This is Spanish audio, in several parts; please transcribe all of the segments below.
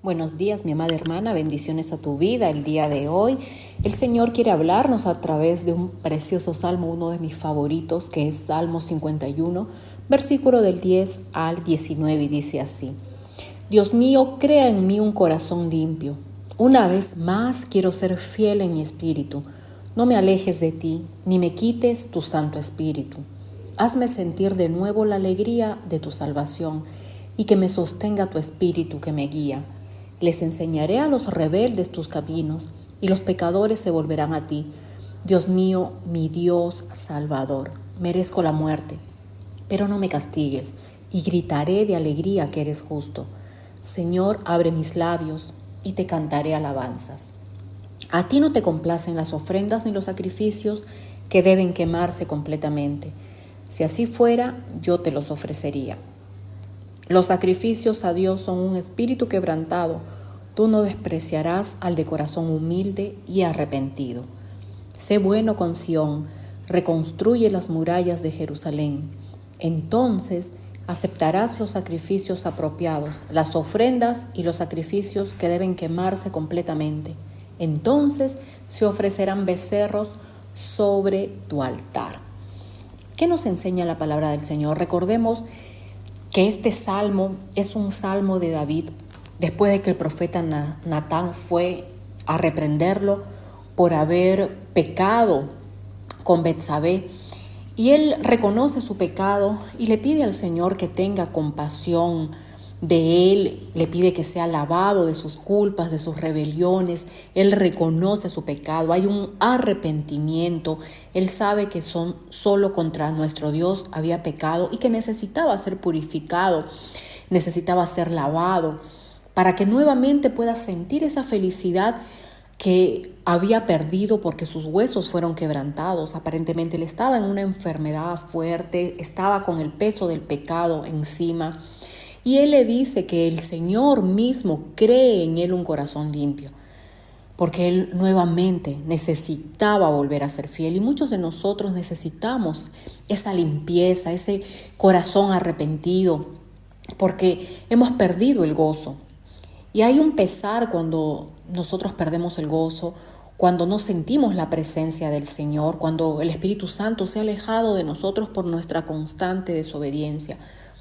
Buenos días, mi amada hermana, bendiciones a tu vida el día de hoy. El Señor quiere hablarnos a través de un precioso salmo, uno de mis favoritos, que es Salmo 51, versículo del 10 al 19, y dice así: Dios mío, crea en mí un corazón limpio. Una vez más quiero ser fiel en mi espíritu. No me alejes de ti, ni me quites tu Santo Espíritu. Hazme sentir de nuevo la alegría de tu salvación y que me sostenga tu espíritu que me guía. Les enseñaré a los rebeldes tus caminos y los pecadores se volverán a ti. Dios mío, mi Dios Salvador, merezco la muerte, pero no me castigues y gritaré de alegría que eres justo. Señor, abre mis labios y te cantaré alabanzas. A ti no te complacen las ofrendas ni los sacrificios que deben quemarse completamente. Si así fuera, yo te los ofrecería. Los sacrificios a Dios son un espíritu quebrantado. Tú no despreciarás al de corazón humilde y arrepentido. Sé bueno con Sión, reconstruye las murallas de Jerusalén. Entonces aceptarás los sacrificios apropiados, las ofrendas y los sacrificios que deben quemarse completamente. Entonces se ofrecerán becerros sobre tu altar. ¿Qué nos enseña la palabra del Señor? Recordemos que este salmo es un salmo de David después de que el profeta Natán fue a reprenderlo por haber pecado con Betsabé. Y él reconoce su pecado y le pide al Señor que tenga compasión de él, le pide que sea lavado de sus culpas, de sus rebeliones. Él reconoce su pecado, hay un arrepentimiento. Él sabe que solo contra nuestro Dios había pecado y que necesitaba ser purificado, necesitaba ser lavado para que nuevamente pueda sentir esa felicidad que había perdido porque sus huesos fueron quebrantados. Aparentemente él estaba en una enfermedad fuerte, estaba con el peso del pecado encima. Y él le dice que el Señor mismo cree en él un corazón limpio, porque él nuevamente necesitaba volver a ser fiel. Y muchos de nosotros necesitamos esa limpieza, ese corazón arrepentido, porque hemos perdido el gozo. Y hay un pesar cuando nosotros perdemos el gozo, cuando no sentimos la presencia del Señor, cuando el Espíritu Santo se ha alejado de nosotros por nuestra constante desobediencia.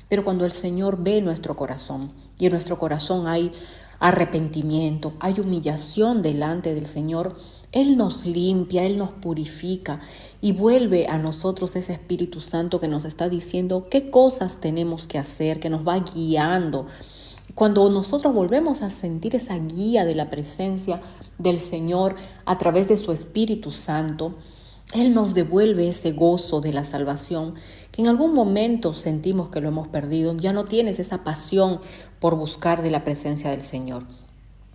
Pero cuando el Señor ve nuestro corazón y en nuestro corazón hay arrepentimiento, hay humillación delante del Señor, Él nos limpia, Él nos purifica y vuelve a nosotros ese Espíritu Santo que nos está diciendo qué cosas tenemos que hacer, que nos va guiando. Cuando nosotros volvemos a sentir esa guía de la presencia del Señor a través de su Espíritu Santo, Él nos devuelve ese gozo de la salvación que en algún momento sentimos que lo hemos perdido. Ya no tienes esa pasión por buscar de la presencia del Señor.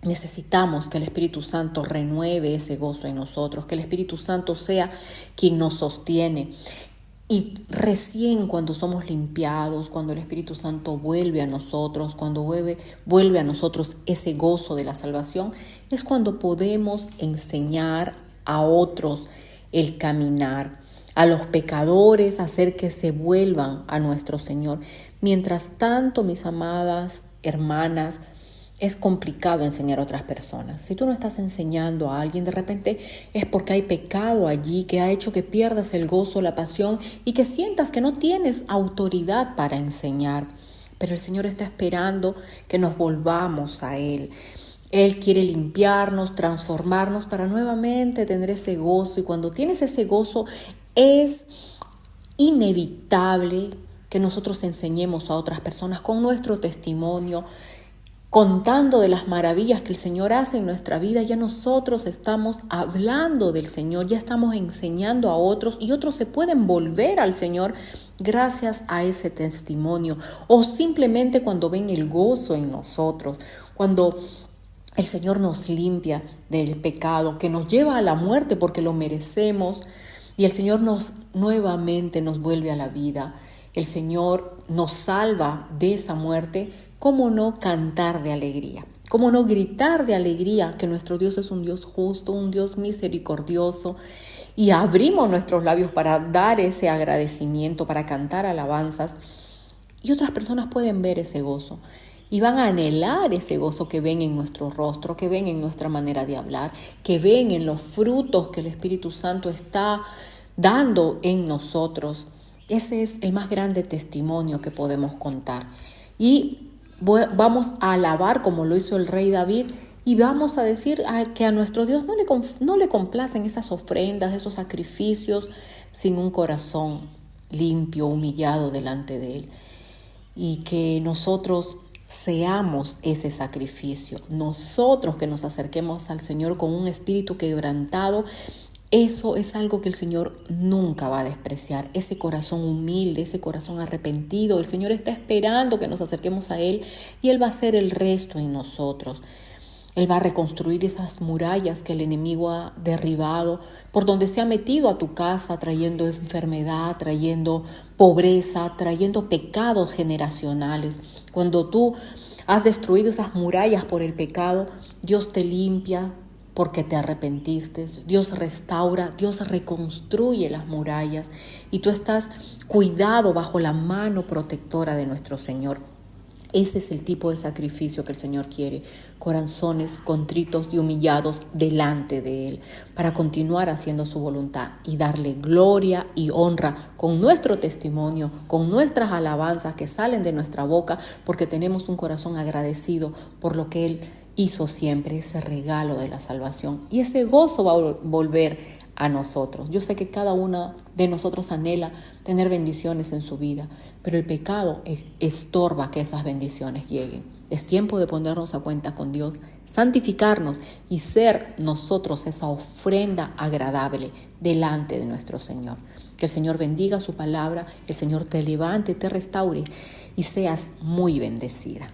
Necesitamos que el Espíritu Santo renueve ese gozo en nosotros, que el Espíritu Santo sea quien nos sostiene. Y recién cuando somos limpiados, cuando el Espíritu Santo vuelve a nosotros, cuando vuelve a nosotros ese gozo de la salvación, es cuando podemos enseñar a otros el caminar, a los pecadores hacer que se vuelvan a nuestro Señor. Mientras tanto, mis amadas hermanas, es complicado enseñar a otras personas. Si tú no estás enseñando a alguien, de repente es porque hay pecado allí que ha hecho que pierdas el gozo, la pasión y que sientas que no tienes autoridad para enseñar. Pero el Señor está esperando que nos volvamos a Él. Él quiere limpiarnos, transformarnos para nuevamente tener ese gozo. Y cuando tienes ese gozo, es inevitable que nosotros enseñemos a otras personas con nuestro testimonio, contando de las maravillas que el Señor hace en nuestra vida. Ya nosotros estamos hablando del Señor, ya estamos enseñando a otros y otros se pueden volver al Señor gracias a ese testimonio. O simplemente cuando ven el gozo en nosotros, cuando el Señor nos limpia del pecado que nos lleva a la muerte porque lo merecemos y el Señor nuevamente nos vuelve a la vida. El Señor nos salva de esa muerte. ¿Cómo no cantar de alegría? ¿Cómo no gritar de alegría que nuestro Dios es un Dios justo, un Dios misericordioso? Y abrimos nuestros labios para dar ese agradecimiento, para cantar alabanzas. Y otras personas pueden ver ese gozo. y van a anhelar ese gozo que ven en nuestro rostro, que ven en nuestra manera de hablar, que ven en los frutos que el Espíritu Santo está dando en nosotros. Ese es el más grande testimonio que podemos contar. Y vamos a alabar como lo hizo el rey David, y vamos a decir que a nuestro Dios no le complacen esas ofrendas, esos sacrificios sin un corazón limpio, humillado delante de Él. Y que nosotros seamos ese sacrificio. Nosotros que nos acerquemos al Señor con un espíritu quebrantado, eso es algo que el Señor nunca va a despreciar. Ese corazón humilde, ese corazón arrepentido. El Señor está esperando que nos acerquemos a Él y Él va a hacer el resto en nosotros. Él va a reconstruir esas murallas que el enemigo ha derribado, por donde se ha metido a tu casa trayendo enfermedad, trayendo pobreza, trayendo pecados generacionales. Cuando tú has destruido esas murallas por el pecado, Dios te limpia porque te arrepentiste. Dios restaura, Dios reconstruye las murallas y tú estás cuidado bajo la mano protectora de nuestro Señor. Ese es el tipo de sacrificio que el Señor quiere, corazones contritos y humillados delante de Él, para continuar haciendo su voluntad y darle gloria y honra con nuestro testimonio, con nuestras alabanzas que salen de nuestra boca, porque tenemos un corazón agradecido por lo que Él hizo siempre, ese regalo de la salvación. Y ese gozo va a volver a nosotros. Yo sé que cada uno de nosotros anhela tener bendiciones en su vida, pero el pecado estorba que esas bendiciones lleguen. Es tiempo de ponernos a cuenta con Dios, santificarnos y ser nosotros esa ofrenda agradable delante de nuestro Señor. Que el Señor bendiga su palabra, que el Señor te levante, te restaure y seas muy bendecida.